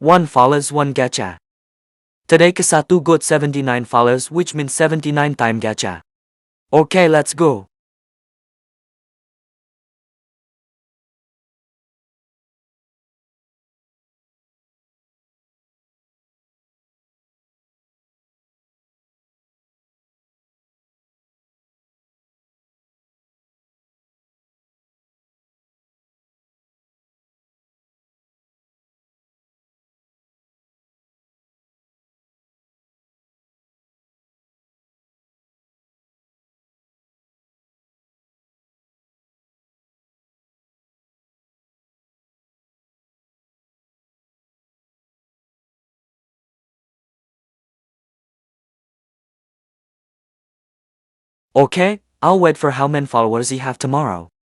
1 follows 1 gacha. Today Kasatu got 79 follows, which means 79 time gacha. Okay, let's go. Okay, I'll wait for how many followers you have tomorrow.